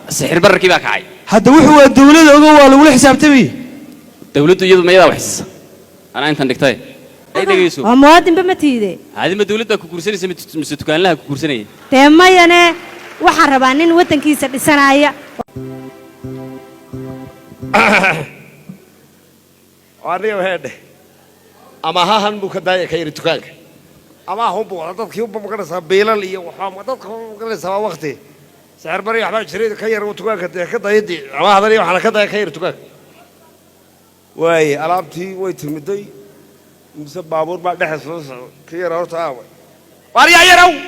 السحر برا كيف كعاي هذا وحوى الدولة أقوى ولا حساب تبي دولته يد ما يدا وحس أنا أنت عندك أي دقيسو ومواد بمتيدة هذه ما دولتها كورسيني سمت تكان لها كورسيني تما يانا وحربانين وطن كيس السنايا وارني وهذا أما ها هن بكداية كير تكانك أما هم بوضعت كيوب مقدر سبيلا لي وحام قدرت مقدر سوا وقتي سعر بري أحمد شريد كير وتكانك كده يدي أما هذا اليوم حنا كده كير تكانك واي ألعبتي ويتمدي مسب بابور بعد حصص كير أو تعاون واريا يرو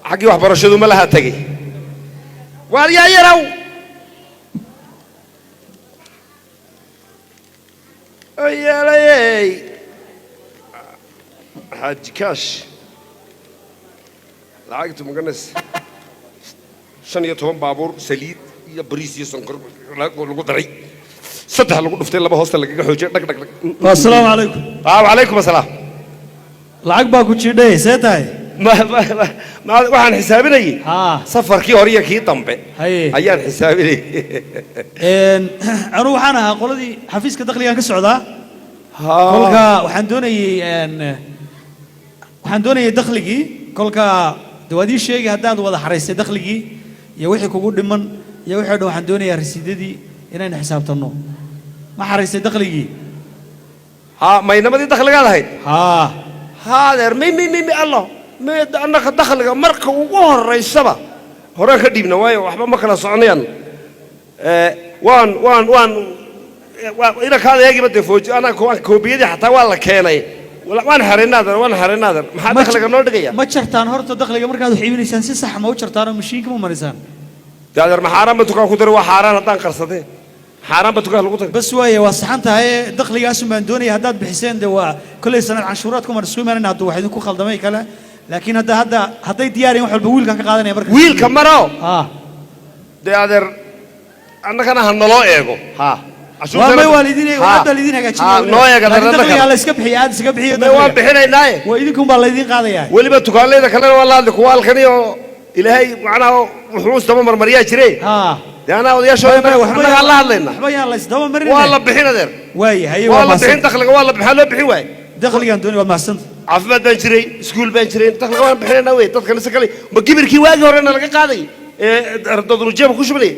حقي واحد برشلونة ما لها تجي واريا يرو يا لي حاج كاش لعقت مقنس شن يتهم بابور سليد يا بريس يسنكر لقو دري صدح لقو دفتين لبا هوست لقا خوجه دق دق السلام عليكم وعليكم السلام lacag baa ku jiidhay see tahay ما waxaan xisaabinayay safarkii hore iyo kii dambe ayaan xisaabinayay anu waxaan ahaa qoladii xafiiska dakhliga ka socdaa kolka waxaan doonayay dakhligii kolka dawadii sheegay haddaad wada xaraystay dakhligii iyo wixii kugu dhiman iyo wixii dhan waxaan doonayaa rasiidadii inaan xisaabtano ma xaraystay dakhligii ma inamadii dakhligaad ahayd هذا مي الله ما أنا دخل مرك وقهر السبا هراك ديبنا واي وحبا ما كنا صعنيان وان إذا كان يجي بدي فوج أنا كوبيدي حتى والله كيناي وان حرين نادر ما دخلك النور دقيقة ما شرطان هرت دخلك مرك هذا حيوان إنسان صح ما وشرطان مشيك مو مرسان هذا محرم بتوقع خضر وحرام هتان قرصته حرام بتوقع لقطة بس ويا وصحنت هاي دخلي اسم دوني هداد بحسين دوا كل سنة عشوراتكم مرسوم أنا هدو واحد يكون خلدمي كلا لكن هذا دياري وحول بويل كان قاعدين برك ويل كمراو ده هذا أنا كان هنلو إيجو والله والدين والدين هكذا نويا كذا دخلي على سكبحي عاد سكبحي ما هو بحنا ناي وإيدكم بالدين قاعدين يعني واللي بتوقع لي ده كلام والله الكوال خنيو إلهي معنا وحروس تمام مريا شري ده أنا ويا شو وحنا الله علينا حبايا الله يسدوا مرينا والله بحنا در واي هي والله بحين دخلك والله بحاله بحين واي دخلي عندوني والله سنت عفمت بنشري سكول بنشري دخلك والله بحين ناوي تدخل سكلي بكبر كي واجه ورنا لك قاضي ردوا رجيم كوش بلي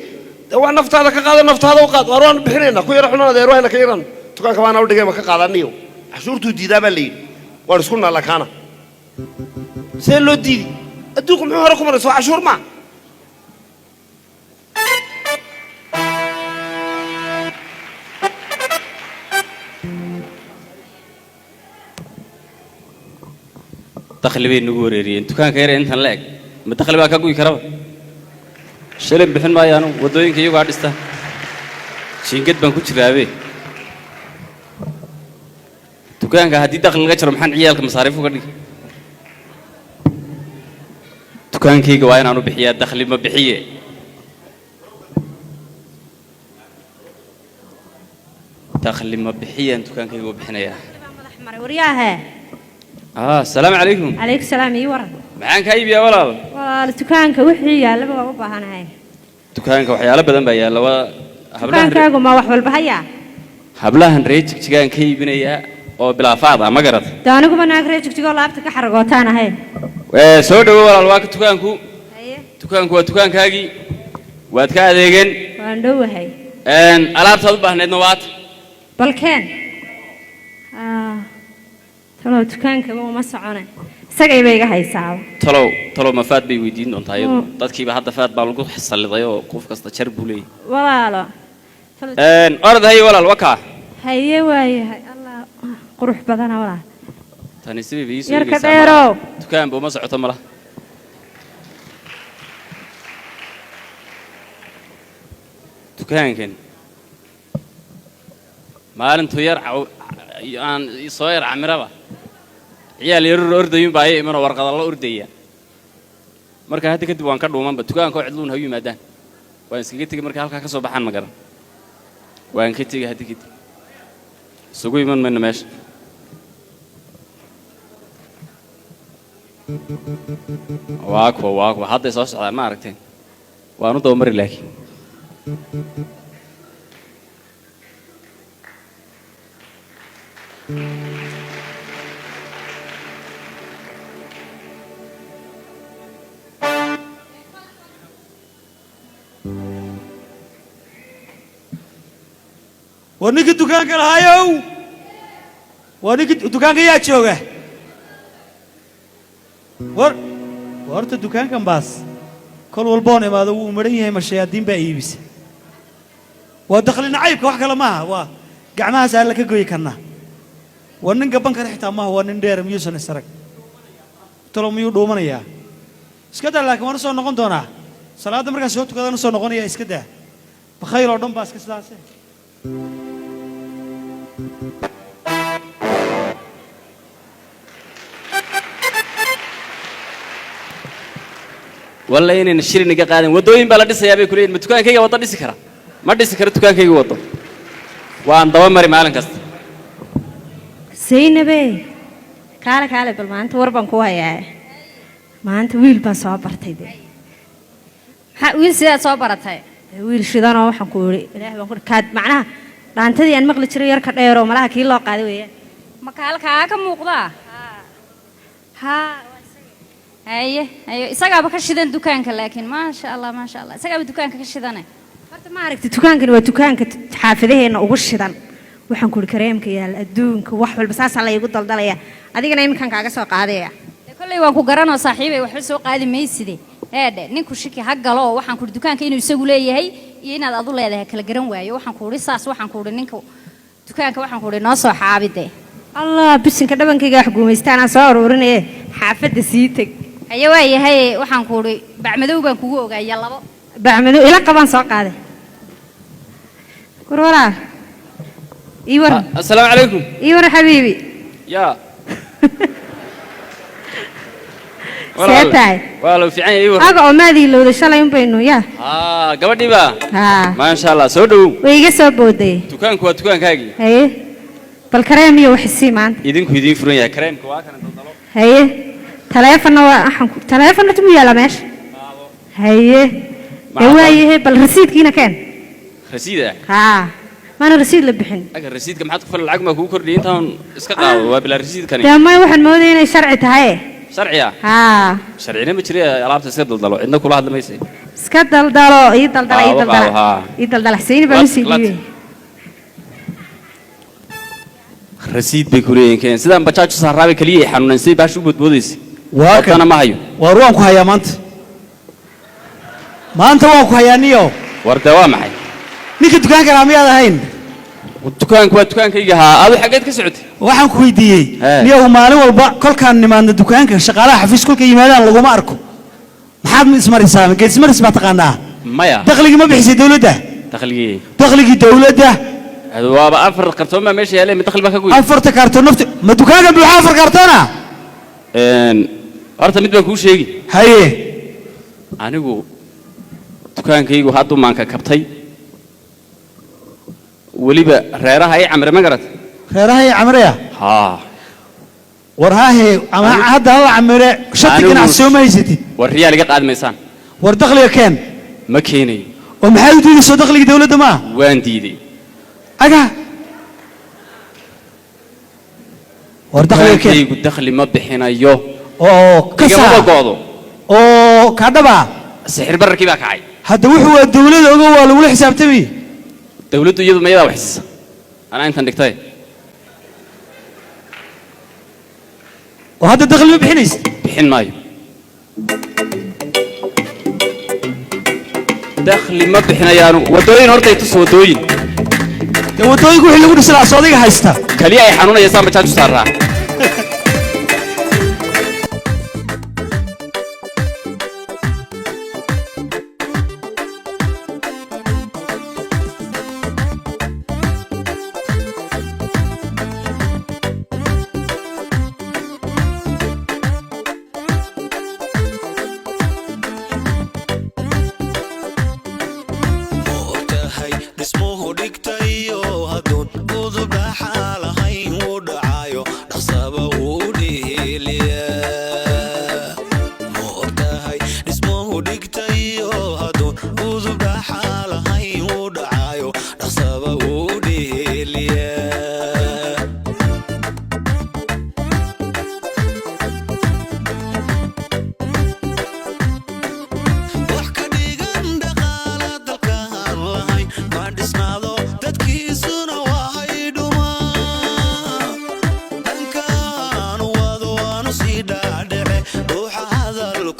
هو نفط هذا كقاضي نفط هذا وقاضي وروان بحيننا كوي يروحون هذا يروحنا كيران تقول كمان أول دقيقة ما كقاضي نيو حشورتو ديدا بلي ورسولنا لك أنا سيلو ديدي أدوكم حواركم رسوا عشور ما دخل بين نجوري أنتوا كان كير أنت هنلاك ما دخل بقى كقوي كرام شلون بحن ما يانو ودوين كيو قاعد استا شينقد بنكوش رابي تو كان هدي دخل القشر محن عيالك مصاريف وقدي تو كان كي قواين أنا بحياة دخل ما بحية دخل ما بحية أنتوا كان كي قوا بحنا يا ورياها السلام عليكم عليك السلام يورا معاك هاي يا ولد والله تكانك وحي يا لبا وباهنا هاي تكانك وحياله بدن بيا لوا تكانك ما wax walba haya hablahan reejigtigaan ka iibinaya oo bilaafaada ma garad taanigu banaag reejigtigo laabta ka xaragootaan ahay soo dhawo walaal waa tukaanku waa tukaankaagii waad ka adeegeen waan dhowahay alaabtaad u baahneedna waad balkeen talo tukaanka ma soconay sagay bay iga haysaa talo ma faad bay weydiin doontaa iyadu dadkiiba hadda faad baa lagu xisaliday oo qof kasta jar buu leeyahay walaalo orad hay walaal wakaa haye waayahay allah qurux badana walaal tani sidii biiso yarka dheero tukaan buu ma socoto malaha tukaankan maalintu yar aan soo yar camiraba ciyaal yar ordayeen baa ay iman warqad la ordaya marka hadda kadib waan ka dhuumanba tukaanka oo cidluun ha yimaadaan waan iskaga tagay marka halka ka soo baxaan ma garan waan ka tagay hadda kadib sugu iman meesha واكو هذا يسوس على ما عرفتين وأنا دومر لكن ونيك الدكان كان هايو ونيك الدكان كان ياتشوغه ورت الدكان كان باس كل والبون ما ذو مريه مشيادين بايبس ودخلنا عيبك wax kala ma waa gacmaha saar la ka gooy karna wannan gaban kale xitaa ma waa nin dheer miyuusan isarag tolo miyuu dhoomanaya iska daa laakiin waan soo noqon doonaa salaada markaan soo tukadana soo noqonaya iska daa bakhayl oo dhan baa iska sidaasay والله إني نشيل نجا قادم ودوين بلا دس يا بيكولين متكان كيجا وطن دس كرا ما دس كرا تكان كيجا وطن وان دوام مري مالن كست زينبي كالا بالما أنت وربان كوايا ما أنت ويل بس صابرتي دي ويل سيدا صابرتي ويل شيدان وحن كوري إله بقول كاد معناها لا أنت دي أن مغلي تري يركض إيرو ملاها كيلو قادي ويا ما كالك كم مقدا ها أيه إسقى بكشيدن دكانك لكن ما شاء الله إسقى بدكانك كشيدنه فرت ما عرفت دكانك ودكانك حافظه إنه وشيدن وحن كل كريمك يا الدونك وحول بس على يقول ضلية أديك نايم كان كعجس وقاعدة كل يوم كجرنا صاحبي وحس وقاعد ميسدي هذا نيكو شكي حق الله وحن كل دكانك إنه يسوي لي هي ينا أضل هذا كل جرن ويا وحن كل رصاص وحن كل نيكو دكانك وحن كل ناس وحابده الله بس إن كده بنك حكومة استانا صار ورني حافظ سيتك أيوة هي وحن كوري بعملوا بنكوجو جاي يلا بعملوا إلى قبان ساق هذا كورا إيوه السلام عليكم إيوه حبيبي يا سيتاي والله في عين إيوه أقع ماذي لو ده شلا يوم بينه يا قبل بقى ما شاء الله سودو ويجي سبودي تكان كوا تكان كاجي هي بالكريم يوحسي مان يدين فرن يا كريم كوا كان تطلع هي تلفون تمي على ماش هي هي بالرصيد كينا كان رصيد ما أنا رصيد لبحين الرصيد كم حتى كفر العقمة هو كردين تون اسكت وبلا رصيد كان ده ما واحد مودين شرعي تهاي شرعية شرعينا بتشري ألعاب تسير دلدلو عندنا كل واحد لما يصير اسكت دلدلو يدلدل حسين بمسي رصيد بكورين كان سيدان بتشاج سهرابي كليه حنون نسي باشو بوديس أنا ما هيو وروان كهيا ما أنت وان كهيا نيو وردوا معي نيك الدكان كلامي هذا هين والدكان كيجها هذا حاجات كسعت waxaan ku weydiiyey niyow maalin walba kolkaan nimaadna dukaanka shaqaalaha xafiis kolka yimaadaan laguma arko maxaad ismarisaa geed ismaris baa taqaanaa maya dakhliga ma bixisay dawladda dakhligii dawladda waaba afar kartoon ma meesha yaalay mid dakhli ba ka gooy afarta kartoon nafti ma dukaanka buuxa afar kartoona horta mid baan kuu sheegi haye anigu dukaankaygu hadduu maanka kabtay weliba reeraha ay camre ma garat reeraha ay camreya war haahe ama hadda la camre shatigan asoomaysatid war riyaal iga qaadmaysaan war dakhliga keen ma keenay oo maxay u diidayso dakhliga dawladda ma waan diiday aga war dakhliga keen dakhli ma bixinayo oo kasa goodo oo ka dhaba sixir bararkii baa kacay hadda wuxuu waa dawladda uga waa lagu xisaabtamay dawladdu iyadu ma yada waxis ana intan dhigtay oo hadda dakhli ma bixinaysid bixin maayo dakhli ma bixinayaan wadooyin horta ay tus wadooyin wadooyinku wixii lagu dhisaa soodiga haysta kaliya ay xanuunayaan bajaaj u saaraa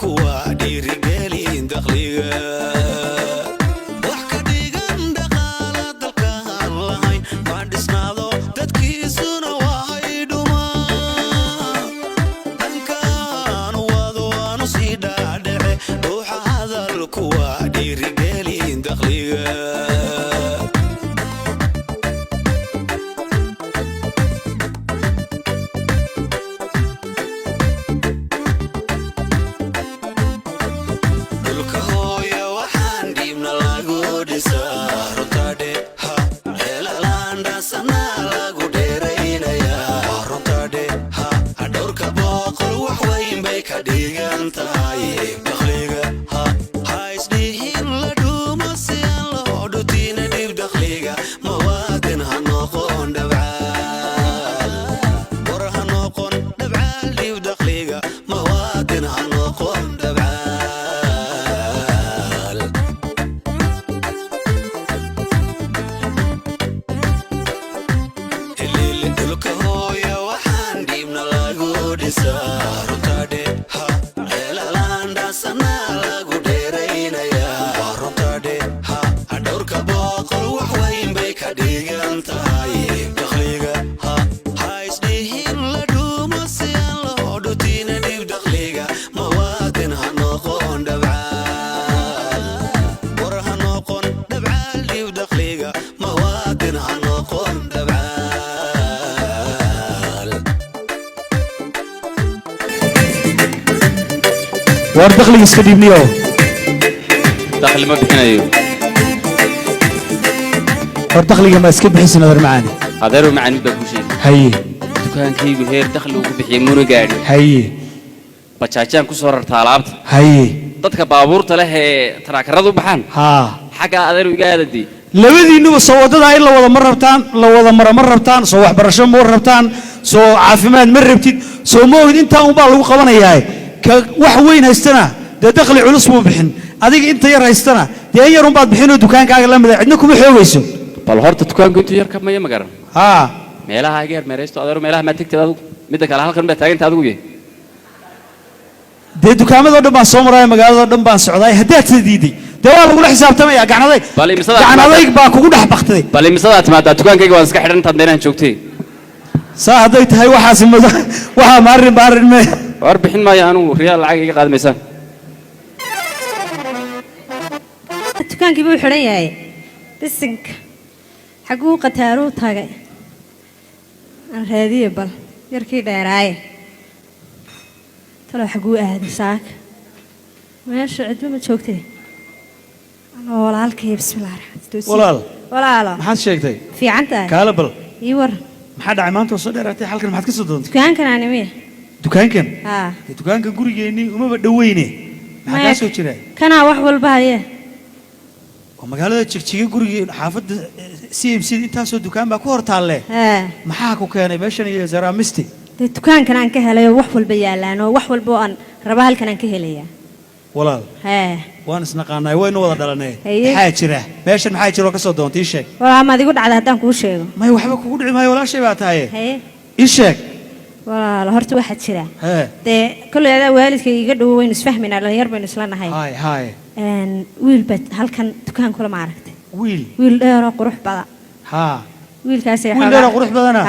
kuwa dhiirigelin dakhliga wax ka dhigan dhaqaala dalkaan lahayn ma dhisnaado dadkiisuna waxay dhumaan dhankaan wado aanu sii dhaadhace ruuxa hadal kuwa dhiirigelin dakhliga war dakhliga iska dhiibniyo dakhli ma bixinayo war dakhliga ma iska bixin nadar macaani adeero macaan baa ku sheegay haye dukaankaygu heer dakhli ugu bixiyay muna gaadhi haye bajaajaan ku soo rartaa alaabta haye dadka baabuurta leh ee taraakarada u baxaan haa xagga adeero iga aadadii labadiinuba soo wadada in la wada mar rabtaan la wada mara mar rabtaan soo waxbarasho ma rabtaan soo caafimaad ma rabtid soo ma ogid intaa un baa lagu qabanayaa wax weyn haystana dee dakhli culus buu bixin adiga inta yar haystana dee yar un baad bixinoo dukaankaaga la mida cidna kuma xoogayso bal horta dukaanku intuu yar ka maya ma garan haa meelaha iga yar meeraysto adeero meelaha maa tegteed adigu midda kale halkan baa taaganta adigu yahay dee dukaamadoo dhan baan soo maraya magaaladoo dhan baan socdaay haddaad sa diiday dee waa lagula xisaabtamaya gacanadayg baa kugu dhex baktiday bal imisadaa timaadaa dukaankayga waan iska xidhan intaad meelahan joogtay saa hadday tahay waxaa maarin me war bixin maayo anugu riyaal lacag iga qaadmaysaan dukaankii buu xidhan yahay bisinka xaguu qataaruu tagay aan raadiye bal yarkii dheeraaye talo xaguu aaday saaka meesha cidba ma joogtay anoo walaalkay bismillaah walaalo maxaad sheegtay fiican tahay kaala bal ii war maxaa dhacay maanta soo dheeraatay halkan maxaad ka soo doontay dukaankan animiya dukaankan haa dukaankan gurigeennii umaba dhaweyne maxaa kaa soo jira kanaa wax walba haye oo magaalada jigjiga gurigii xaafadda CMC intaasoo dukaan baa ku hor taalle maxaa ku keenay meeshan iyo Zaramisti dee dukaankan aan ka helay wax walba yaalaan oo wax walba aan raba halkan aan ka helayaa walaal waan isnaqaanay waynu wada dhalanay maxaa jira meeshan maxaa jira oo ka soo doontay ii sheeg walaa ma adigu dhacday haddaan kuu sheego may waxba kugu dhici maayo walaashay baa tahay ii sheeg walaal horta waxaa jira dee kolley adaa waalidkay iga dhowo waynu isfahmaynaa dhalinyar baynu isla nahay hay wiil baa halkan dukaan kula ma aragtay wiil dheeroo qurux badan wiilkaas wiil dheeroo qurux badana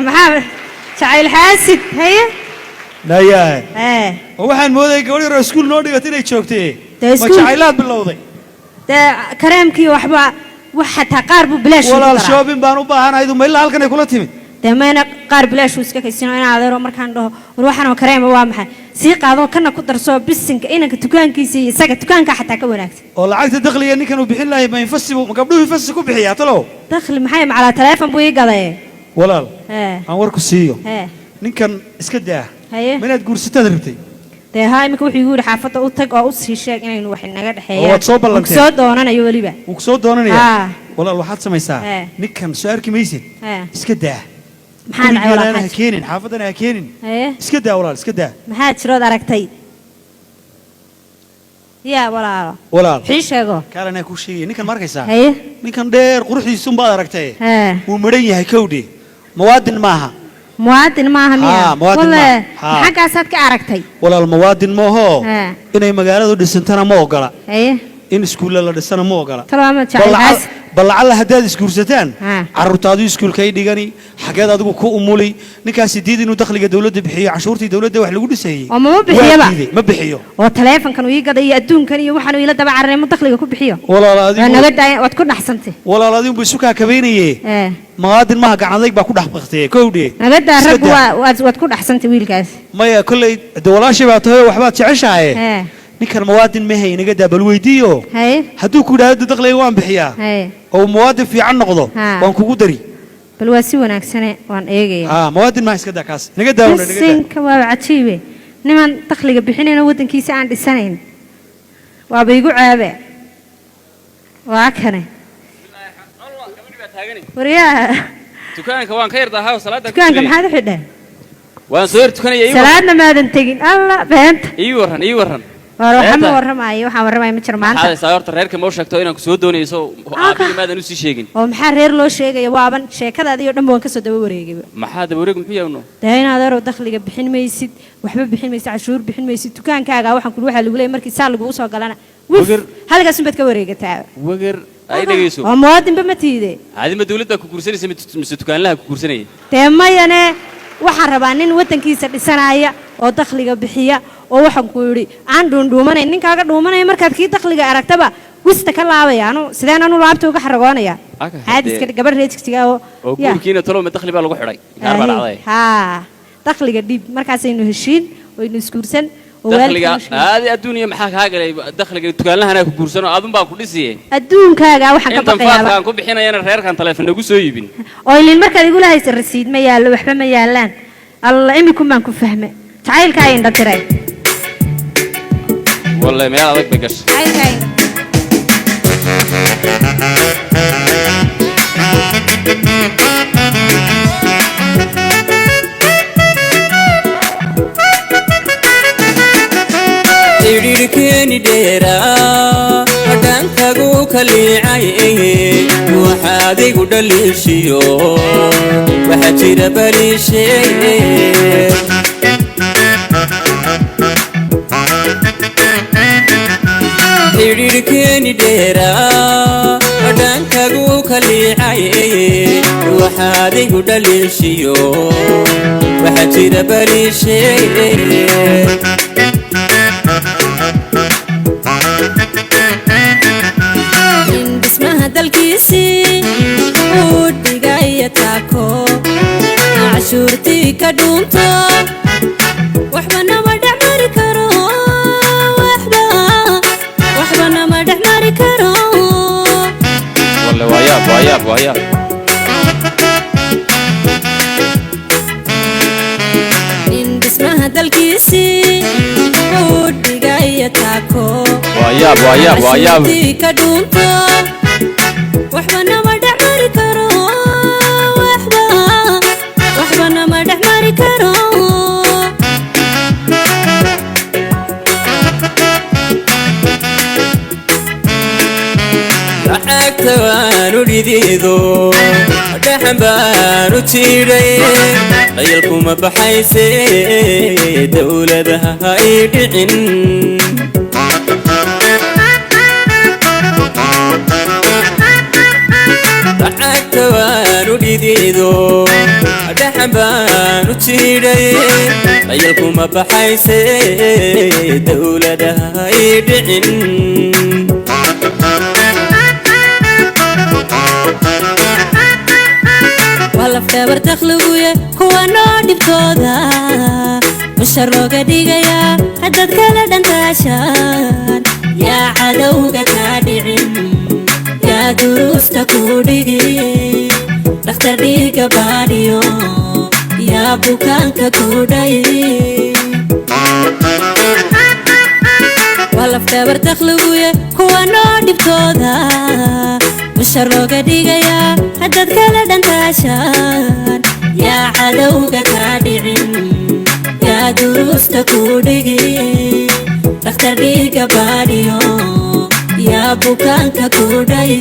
maxaa jacayl xaasid haye layahay waxaan moodayay gabadh yar oo iskuul noo dhigatay inay joogtay ma jacaylaad bilowday dee kareemkii waxba wax xataa qaar buu bilaash walaal shoobin baan u baahanahay ma ilaa halkan ay kula timid dee mayna qaar bilaash uu iska kaysino in adeero markaan dhaho war waxaan oo kareema waa maxay sii qaado kana ku darso bisinka inanka dukaankiisa iyo isaga dukaanka xataa ka wanaagsan oo lacagta dakhliga ninkan uu bixin lahay ma infasibu ma gabdhuhu infasi ku bixiyaa talow dakhli maxay macala teleefon buu ii gaday walaal aan warku siiyo ninkan iska daa ma inaad guursataad rabtay dee haa imika wuxuu igu yidhi xaafadda u tag oo u sii sheeg inaynu wax inaga dhexeeyaan waad soo ballantay soo doonanayo weliba wuu soo doonanaya walaal waxaad samaysaa ninkan soo arki maysid iska daa maxaa dhacay walaal ha keenin xaafaddana ha keenin iska daa walaal iska daa maxaa jirood aragtay yaa walaal xii sheego kaalana ku sheegay ninkan ma arkaysaa ninkan dheer quruxdiisu baad aragtay wuu maran yahay kowdhi muwaadin maaha muwaadin maaha miya muwaadin walle maaha. xaggaasaad ka aragtay walaal muwaadin ma oho ها inay magaaladu dhisantana ma ogola ايه in iskuulla la dhisana ma ogola ترى ما تعرف bal lacalla haddaad isguursataan ها carruurtaadu iskuulka ay dhigani xageed adigu ku umuli ninkaasi diid inuu dakhliga dawladda bixiyo cashuurtii dawladda wax lagu dhisayey وما ما بحيبا waa diiday, ma bixiyo وتليفون كانوا يقضي يأدون كان يوحنوا إلى دبع الرئيم دخل يكون بحيه walaal أنا adigu قد وتكون أحسنتي walaal adigu buu isu kaa kabeynayee إيه muwaadin maha gacan adayg baa ku dhex baktay kowdhe أنا قد Iska الرب daa. وتكون أحسنتي ويل كاس maya kolley de walaashay baa tahay oo waxbaad jeceshahaye إيه ninkan muwaadin mahay inaga daa bal weydiiyo هاي hadduu ku yidhaahdo dakhliga waan bixiyaa هاي oo muwaadin fiican noqdo ها. waan kugu dari بل واسي وناكسنة وان إيجي muwaadin maha iska daa kaas naga daawna naga daa السين كواب عتيبة نمان دخل بحنين ودن كيس عند السنين وابيجو عابة وعكنة وريا dukaanka waan ka yardaa haw salaada كان كم هذا حدا waan soo yar tukanaya سلامنا ما دنتجين الله بنت ii waran ورحمة ورحمة وحنا ورحمة متشر maxaad مانتا haysaa horta reerka ma u sheegto inaan ku soo doonayso aabiga maadan u sii sheegin ومحا رير لو شيغايا وابن sheekadaadii oo dhan baan ka soo daba wareegay maxaa daba wareeg muxuu yahay dayna adeero dakhliga bixin maysid waxba bixin maysid cashuur bixin maysid dukaankaaga waxaan ku waxa lagu leeyahay markii saa lagu soo galana Wagar. halkaas baad ka wareegataa wagar ay dhageyso waa muwaadin ba ma tiide caadima dawladda ku kursanaysa mise dukaanlaha ku kursanayay teemayane waxaan rabaa nin wadankiisa dhisanaya oo dakhliga bixiya oo waxaan ku yiri aan dhuundhuumanay ninkaaga dhuumanay markaad kii dakhliga aragtaba wista ka laabaya anu sideen anu laabta uga xaragoonaya Aka, haadiska hadee. gabar reejigtiga oo oo guurkiina talo ma dakhli baa lagu xidhay gaar baa dhacday ها dakhliga dib markaasaynu heshiin waynu iskuursan oo dakhliga waalidka aadi adduuniya maxaa kaa galay dakhliga dukaanlahana ku guursano adun baa ku dhisiyay adduunkaaga waxaan ka intan baqayaa faadkaan ku bixinayana reerkan taleefon nagu soo iibin oo ilin markaad igu lahaysa rasiid ma yaallo waxba ma yaalaan alla imikun baan ku fahmay jacaylkaa indha tiray wallahi meel adag bay gashay jacaylkaa indha idhirkeeni dheeraa dhaankagu kaliicay waxaad igu dhaliishiyo waxaa jira baliishee idhirkeeni dheeraa dhaankagu kaliicay waxaad igu dhaliishiyo waxaa jira baliishee in dhismaha dalkiisii uu dhigaya taako cashuurtii ka dhuunto waxba nama dhex mari karo waxba nama dhex mari karo wallahi waa yaab in dhismaha dalkiisii uu dhigaya taako waa yaab cashuurtii ka dhuunto waxba nama dhex mari karo waxba nama dhex mari karo lacagta waanu dhidiido dhaxan baanu jiidhay qayalkuma baxayse dowladaha ha ii dhicin lacagta waanu dhidiido dhaxan baanu jiidhay qayalkuma baxayse dowladaha ha ii dhicin walafdhabar dakhligu kuwa noo dhibtooda mushar looga dhigayaa haddaad kala dhantaashaan yaa cadowga kaa dhicin yaa duruusta kuu dhigi dhakhtar dhiiga baadhiyo yaa bukaanka kuu dhayi walafdhabar dakhligu kuwa noo dhibtooda mushar looga dhigayaa haddaad kala dhantaashaan yaa cadowga kaa dhicin yaa duruusta kuu dhigi dhakhtar dhiiga baadhiyo yaa bukaanka kuu dhayi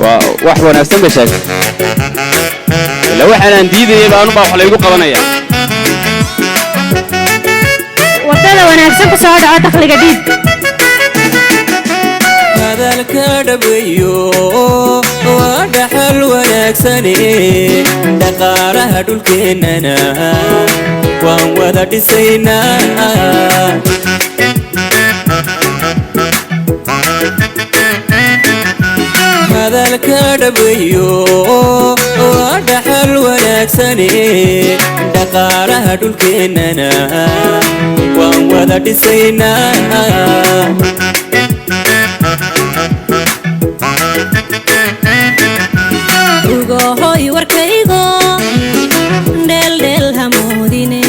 wax wanaagsan bay sheegtay ila waxaan diidayay baan u baa wax la igu qabanaya wadada wanaagsan ku soo dhaco dakhliga dhiib hadalka dhabayo waa dhaxal wanaagsane dhaqaalaha dhulkeennana waan wada dhisaynaa hadalka dhabayo waa dhaxal wanaagsane dhaqaalaha dhulkeennana waan wada dhisaynaa ugohoy warkaygo dheeldheel hamoodine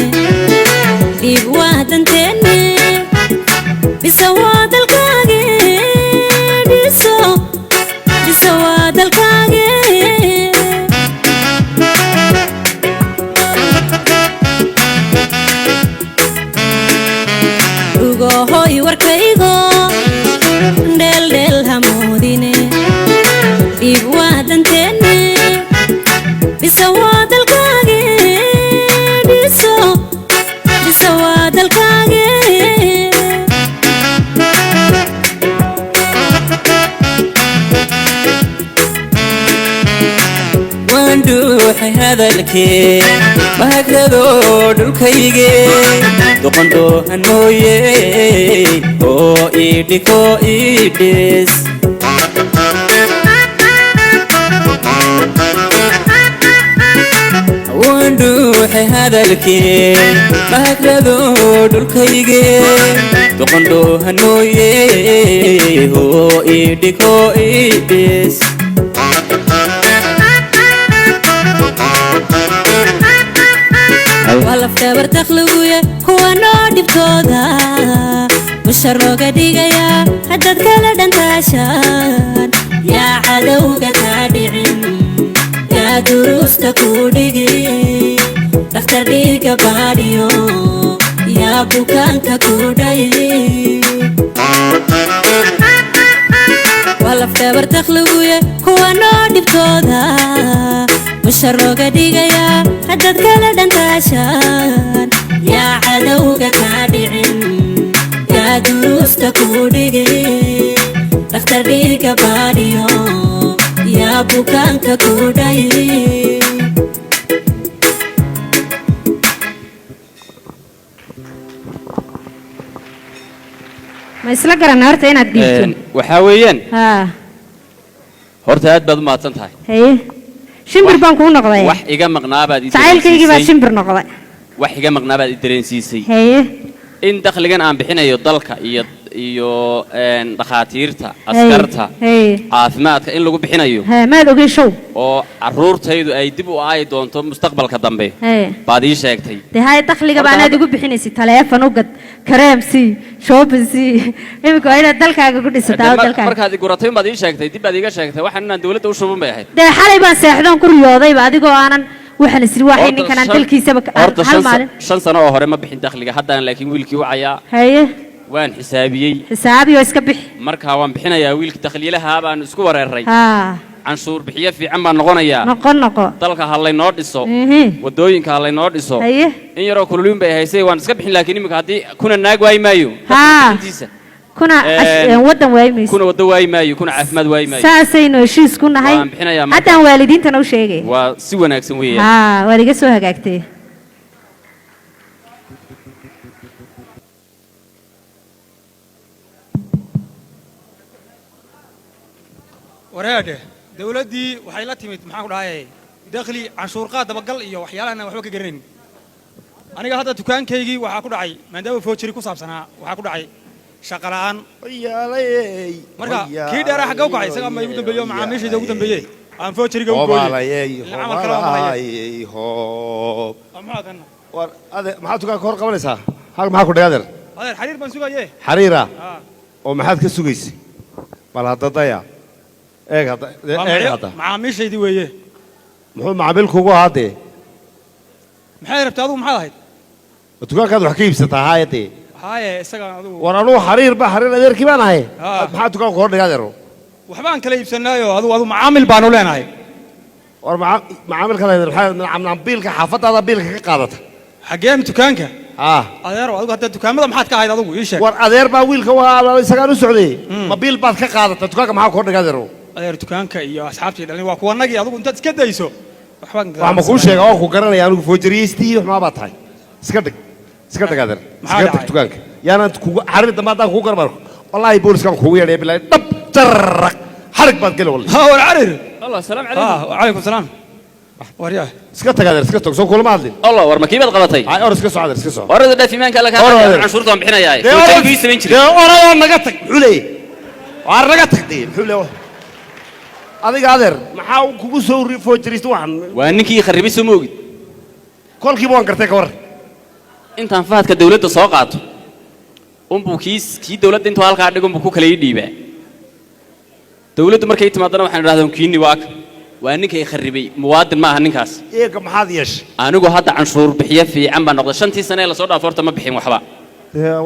dhiib waa danteenne dhisa waa dalkaage dhiso waa dalkaage ugohoy warkaygo dheeldheel hamoodine dhiib waa danteenne dhisa waa dalkaage dhiso waa dalkaage waan dhuuxay hadalkee mahagradoo dhulkaygee doqondhoohan mooye oo iidhiko iidhis waan dhuuxay hadalkee mahagradoo dhulkaygee doqondhoohan mooye oo iidhiko iidhis walafdhabar dakhligu kuwa noo dhibtooda musharooga dhigaya haddaad kala dhantaashaan yaa cadowga kaa dhicin yaa duruusta ku dhigi dhakhtar dhiiga baadhiyo yaa bukaanka ku dhayi walafdhabar dakhligu kuwa noo dhibtooda musharooga dhigaya haddaad kala dhantaashaan yaa cadowga kaa dhicin yaa duruusta ku dhigi dhakhtar dhiiga baadhiyo yaa bukaanka ku dhayi ma isla garanaa horta inaad dhiibto waxaa weeyaan haa horta aad baad u mahadsan tahay haye shimbir baan kuu noqday wax iga maqnaabaad jacaylkaygii baa shimbir noqday wax iga maqnaabaad i dareensiisay haye in dakhligan aan bixinayo dalka iyo dhakhaatiirta askarta caafimaadka in lagu bixinayo maad ogey show oo caruurtaydu ay dib u aayi doonto mustaqbalka dambe baad ii sheegtay dee hay dakhliga baanaad igu bixinaysa taleefon ugad kareem sii shopping sii imika waa inaad dalkaaga ku dhisataa dalkaaga markaad guratay baad ii sheegtay dib baad iiga sheegtay waxaan inaan dawladda u shuban bay ahayd dee xalay baan seexdoon ku riyoodayba adigoo aanan waxaan isri waxay ninkan aan dalkiisaba hal maalin 5 sano oo hore ma bixin dakhliga haddaan laakiin wiilkii u cayaa haye waan xisaabiyey xisaabiyo iska bixi markaa waan bixinayaa wiilkii dakhliilaha baan isku wareeray haa canshuur bixiye fiican baan noqonayaa noqo dalka ha laynoo dhiso wadooyinka ha laynoo dhiso haye in yaroo kululuun bay haysay waan iska bixin laakiin imika haddii kuna naag waayi maayo haa kuna wadan waayi mayso kuna wada waayi maayo kuna caafimaad waayi maayo saasaynu heshiis ku nahay haddaan waalidiintana u sheegay waa si wanaagsan weeyaan haa waad iga soo hagaagtay waraade dawladdii waxay la timid maxaan ku dhahay dakhli canshuur qaad dabagal iyo waxyaalahan aan waxba ka garanayn aniga hadda dukaankaygii waxaa ku dhacay maadaama foojari ku saabsanaa waxaa ku dhacay shaqa la'aan marka kii dheeraa xagga u kacay isagaa ma igu dambeeyo macaamiishayda ugu dambeeye aan foojariga u gooyey maxaad dukaanka hor qabanaysaa hal maxaa ku dhigay adeer xariir baan sugaye xariira oo maxaad ka sugaysay bal hadda daya eeg hadda macaamiishaydii weeye muxuu macaamiil kugu ahaa dee maxay rabtay adugu maxaad ahayd dukaankaad wax ka iibsataa haayadee haye isaga adugu war anugu xariir xariir adeerkii baan ahay maxaa dukaanka hor dhigay adeero waxbaan kala iibsanaayo adu macaamil baanu leenahay war macaamilka leedahay maxaa biilka xaafadaada biilka ka qaadata xageen dukaanka ah adeer adigu hadda dukaamada maxaad ka ahayd adigu ii sheeg war adeer baa wiilka waa isagaan u socday ma biil baad ka qaadata dukaanka maxaa kor dhigaa adeero adeer dukaanka iyo asxaabtii dhalin waa kuwanagii adigu intaad iska dayso waxaan ma kuu sheega oo ku garanaya anigu foojariyeystii wax ma baa tahay iska dhig adeer iska dhig dukaanka yaana kugu xarir dambe haddaan kugu garbarko wallaahi booliskan kugu yeedhaya bilaahi dhab jarraq xarig baad geli wallahi ha war xarir الله السلام عليكم وعليكم السلام ورياه iska tag adeer iska tag soo kulama hadlin الله war makiibad qabatay ay or iska soo adeer iska soo warada dhafimaanka la ka hadlay canshuurta bixinayaa foojarigu sameyn jiray orada naga tag xulay war naga tagtay xulay adiga adeer maxaa kugu soo foojaristo waxan waa ninkii kharibay soo moogid kolkii baan gartay ka war intaan faadka dawladda soo qaato buu kii dawladda intuu halkaa dhigo buu ku kala dhiibaa dawladdu markay timaadana waxaan idhahdaa kiini waa ninkay kharibay muwaadin ma aha ninkaas eega maxaad yeeshay anigu hadda canshuur bixiye fiican baan noqday 5 sano ee la soo dhaafo horta ma bixin waxba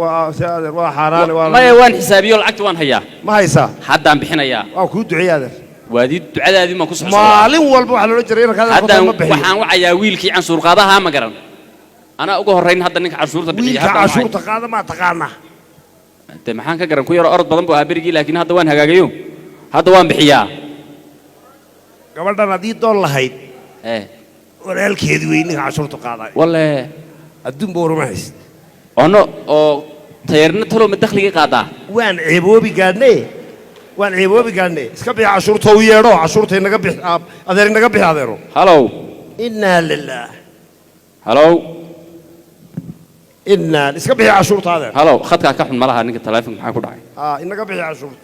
waa xaaraan maya waan xisaabiyo lacagta waan hayaa ma haysaa haddaan bixinayaa waa kuu duceeyaa adeer waadi ducadaadii ma ku socdaa maalin walba waxa loo jiray inaan haddaan waxaan wacayaa wiilkii canshuur qaadaha ma garan anaa ugu horreyn hadda ninka canshuurta bixiya wiilka canshuurta qaada ma taqaanaa de maxaan ka garan ku yaro orod badan buu ahaa berigii laakiin hadda waan hagaagayo hadda waan bixiyaa gabadhan haddii doon lahayd walaalkeedii wey ninka canshuurta qaaday walle adduunba warma hayst ono oo tayarna talo ma dakhliga qaadaa waan ceeboobi gaadhnay iska bixi canshuurta u yeedho canshuurta inaga bix adeer inaga bixi adeero halow innaa lillaah halow innaa iska bixi canshuurta adeer halow khadkaa ka xun malaha ninka taleefonka maxaa ku dhacay inaga bixi canshuurta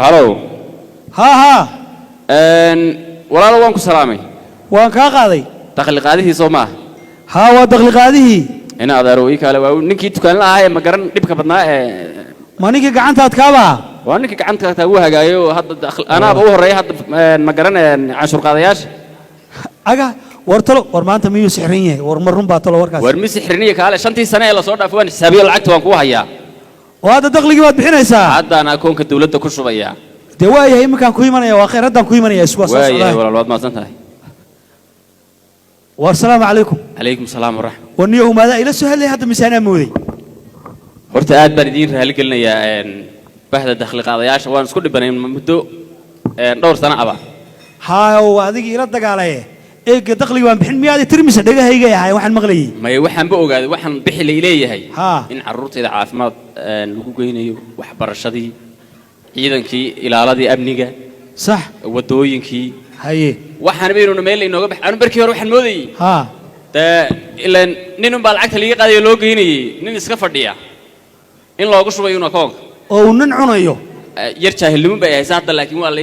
halow ها walaalo waan ku salaamay waan kaa qaaday dakhli qaadihiisoo maaha haa waa dakhli qaadihii ina adeero ii kale waa ninkii dukaan la ahaa ma garan dhibka badnaa ma ninkii gacantaad kaabaa waa ninkii gacanta taa uu hagaayo hadda anaaba u horeeyay hadda ma garan canshuur qaadayaasha aga war talo war maanta miyuu sixrin yahay war marun baa talo warkaas war mi sixriniye kaale 5 sano ee la soo dhaafay waan xisaabiyo lacagta waan ku hayaa oo hadda dakhligii baad bixinaysaa haddaan akoonka dawladda ku shubaya dee waayahay iminkaan ku imanaya waa khayr haddaan ku imanaya isku waa waayahay walaal waad mahadsan tahay والسلام عليكم عليكم السلام ورحمة ونيهم ماذا إلى سهل هذا مسانا مودي horta aad baan idin raali gelinayaa bahda dakhli qaadayaasha waan isku dhibanay muddo dhowr sano aba ها وهذه إلى الدجالة إيه دخلي وان بحين ميادي ترمس دجاه هي جاي واحد مغلي ما waxaan ba ogaaday waxaan bixi leeyahay ها in carruurtayda caafimaad lagu geynayo waxbarashadii ciidankii ilaaladii amniga صح wadooyinkii هاي waxaan baynu meel inooga baxay anu barkii hore waxaan moodayay ها ilaan nin baa lacagta laga qaadayo loo geynayay nin iska fadhiya in loogu shubayo una koonka oo nin cunayo yar jaahilnimo bay haysaa hadda laakiin waa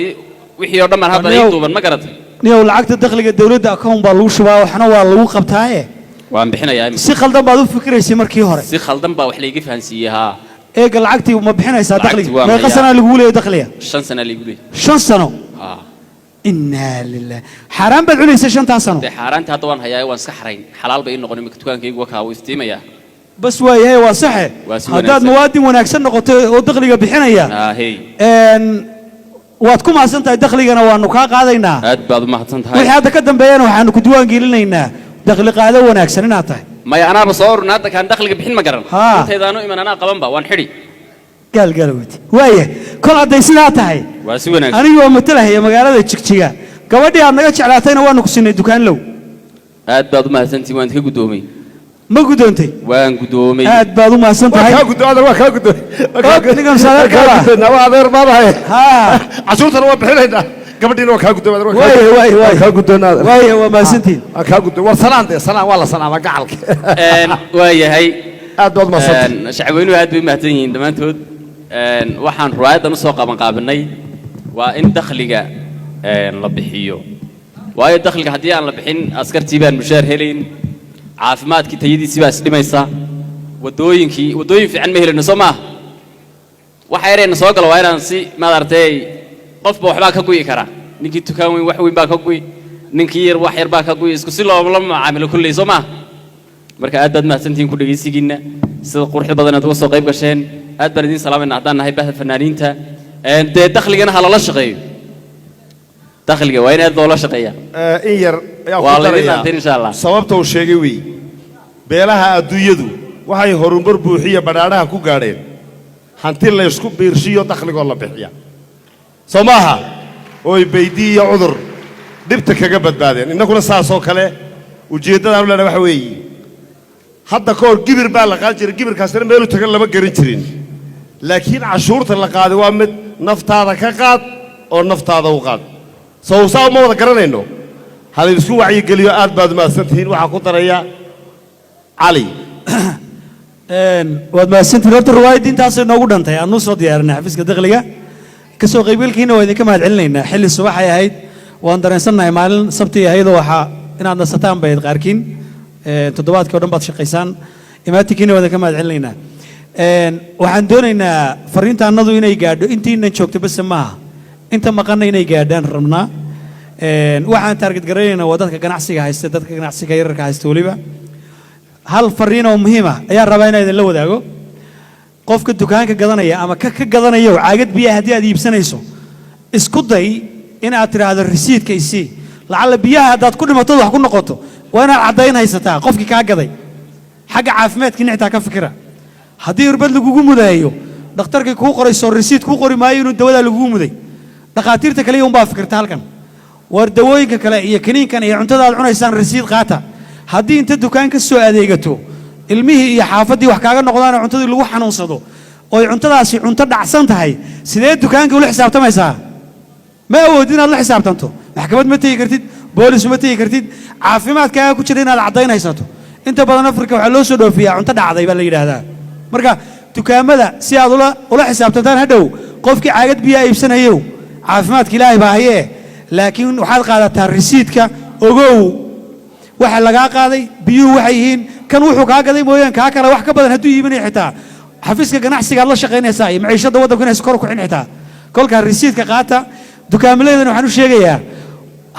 wixii oo dhammaan hadda ay duuban ma garatay niyow lacagta dakhliga dawladda akoon baa lagu shubaa waxna waa lagu qabtaaye waan bixinayaa si khaldan baad u fikiraysay markii hore si khaldan baa wax layga fahansiiyay haa eega lacagtii ma bixinaysaa dakhliga meeqa sana lagu leeyahay dakhliga 5 sano lagu leeyahay 5 sano haa inna lillaah xaraan bad cunaysa 5 sano xaraanta hadda waan hayaa waan iska xarayn xalaal bay noqon imika dukaankaygu waa kaa iftiimaya بس وياه وصحة هذا مواد وناكسن نقطة ودخلي بحنايا هي واتكم عسنت دخلي أنا وانوكا قاعدينا هاد بعض ما حسنت هاي وهذا كدم بيان وحنا كدوان قيلنا دخلي قاعدة وناكسن ناطح ما أنا بصور ناطح كان دخلي بحين مقرن ها أنت إذا نو إيمان أنا قلم با وانحري قال وتي وياه كل هذا يسناطح واسوينا أنا يوم مثله هي مقالة تشكشيا كودي أنا جت على ثاني وانوكسن الدكان لو هاد بعض ما حسنتي وانت كقدومي ما قدومتي وين قدومي هاد بعض ما حسنت هاي waa kaa نقم سالك كلا waa adeer maadahay ها cashuurtana waa bixinayna gabadhiina waa kaa gudoomaa واي kaa gudoonaada واي وما سنتين kaa gudoo war salaan de salaan waa la salaama gacalka waayahay aad baad maasantay shacabweynuhu aad bay u mahadsan yihiin dhammaantood waxaan ruwaayadan u soo qabanqaabinay waa in dakhliga la bixiyo waayo dakhliga haddii aan la bixin askartii baan mushaar helayn caafimaadkii tayadiisii baa isdhimaysa wadooyin fiican ma helino soo maaha waxa yarayna soo galo waa inaan si maaragtay qofba waxbaa ka guyi kara ninkii dukaan weyn wax weyn baa ka guyi ninkii yar wax yar baa ka guyi isku si looma macaamilo kulley soo maaha marka aad baad mahadsantihiin ku dhegaysigiinna sida quruxda badan aad uga soo qayb gasheen aad baan idiin salaamayna haddaan nahay bahda fanaaniinta dee dakhligana ha lala shaqeeyo dakhliga waa in aad loola shaqeeyaa in yar ayaa Waa ku la idin daraya laantay insha Allah. sababta uu sheegay wey beelaha adduunyadu waxay horumar buuxiya badhaadhaha ku gaadheen hanti la isku biirshiyo dakhligoo la bixiya soo maaha ooy baydii iyo cudur dhibta kaga badbaadeen innaguna saasoo kale ujeeddadaan u leenahay waxa weeye hadda ka hor gibir baa la qaadi jiray gibirkaasina meelu tagan lama garan jirin laakiin cashuurta la qaaday waa mid naftaada ka qaad oo naftaada u qaad soo saa uma wada garanayno hal isku wacyigeliyo aad baad mahadsantihiin waxaa ku daraya cali waad mahadsantihiin horta riwaayadda intaasay noogu dhantay aan nuu soo diyaarinay xafiiska dakhliga kasoo qaybgalkiina waa idinka mahad celinaynaa xilli subaxay ahayd waan dareensannahay maalin sabti ahaydoo waxaa inaad nasataan bayd qaarkiin toddobaadkii o dhan baad shaqaysaan imaatinkiina waa idinka mahad celinaynaa waxaan doonaynaa fariinta annadu inay gaadho intiinan joogto base maaha inta maqanna inay gaadhaan rabnaa waxaan taarget garanaynaa waa dadka ganacsiga haysta dadka ganacsiga yararka haysta weliba hal fariin oo muhiim ah ayaan rabaa inaan idinla wadaago qofka dukaanka gadanaya ama ka gadanayo caagad biyaha haddii aad iibsanayso isku day inaad tidhaahdo risiidka isii lacalla biyaha haddaad ku dhimatod wax ku noqoto waa inaad caddayn haysataa qofkii kaa gaday xagga caafimaadkiina xitaa ka fikira haddii irbad lagugu mudaayo dhakhtarkii kuu qorayso risiid kuu qori maayo inuu dawadaa lagugu muday dhakhaatiirta kaliya unbaa fikirta halkan war dawooyinka kale iyo kiniinkan iyo cuntada aad cunaysaan risiid qaata haddii inta dukaan ka soo adeegato ilmihii iyo xaafaddii wax kaaga noqdaan oo cuntadii lagu xanuunsado oo ay cuntadaasi cunto dhacsan tahay sidee dukaanka ula xisaabtamaysaa ma awood inaad la xisaabtanto maxkamad ma tegi kartid boolis ma tegi kartid caafimaadkaaga ku jira inaad caddayn haysato inta badan afrika waxaa loo soo dhoofiyaa cunto dhacday baa la yidhaahdaa marka dukaamada si aad ula xisaabtantaan hadhow qofkii caagad biyaa iibsanayow caafimaadka ilaahay baa hayee laakiin waxaad qaadataa risiidka ogow waxa lagaa qaaday biyuhu waxay yihiin kan wuxuu kaa gaday mooyaan kaa kale wax ka badan hadduu iibinay xitaa xafiiska ganacsiga aad la shaqaynaysaa iyo maciishada waddanku inaysa kor u kicin xitaa kolkaa risiidka qaata dukaamiladan waxaan u sheegayaa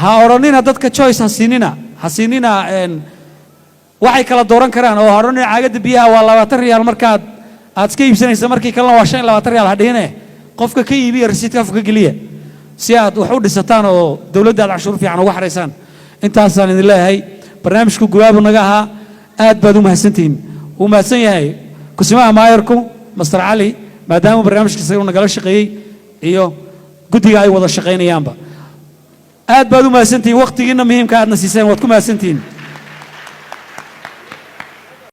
ha odhanina dadka choice ha siinina waxay kala dooran karaan oo ha odhanina caagadda biyaha waa 20 riyaal markaad aad iska iibsanaysa markii kalena waa 25 riyaal ha dhihine qofka ka iibiya risiidka afka geliya si aad wax u dhisataan oo dowladda aad cashuur fiican uga xaraysaan intaasaan idin leeyahay barnaamijku gubaabu naga ahaa aad baad u mahadsantihiin wuu mahadsan yahay kusimaha maayarku master cali maadaama barnaamijkiisa uu nagala shaqeeyey iyo guddiga ay wada shaqaynayaanba aad baad u mahadsantihiin waqtigiina muhiimka aadna siiseen waad ku mahadsantihiin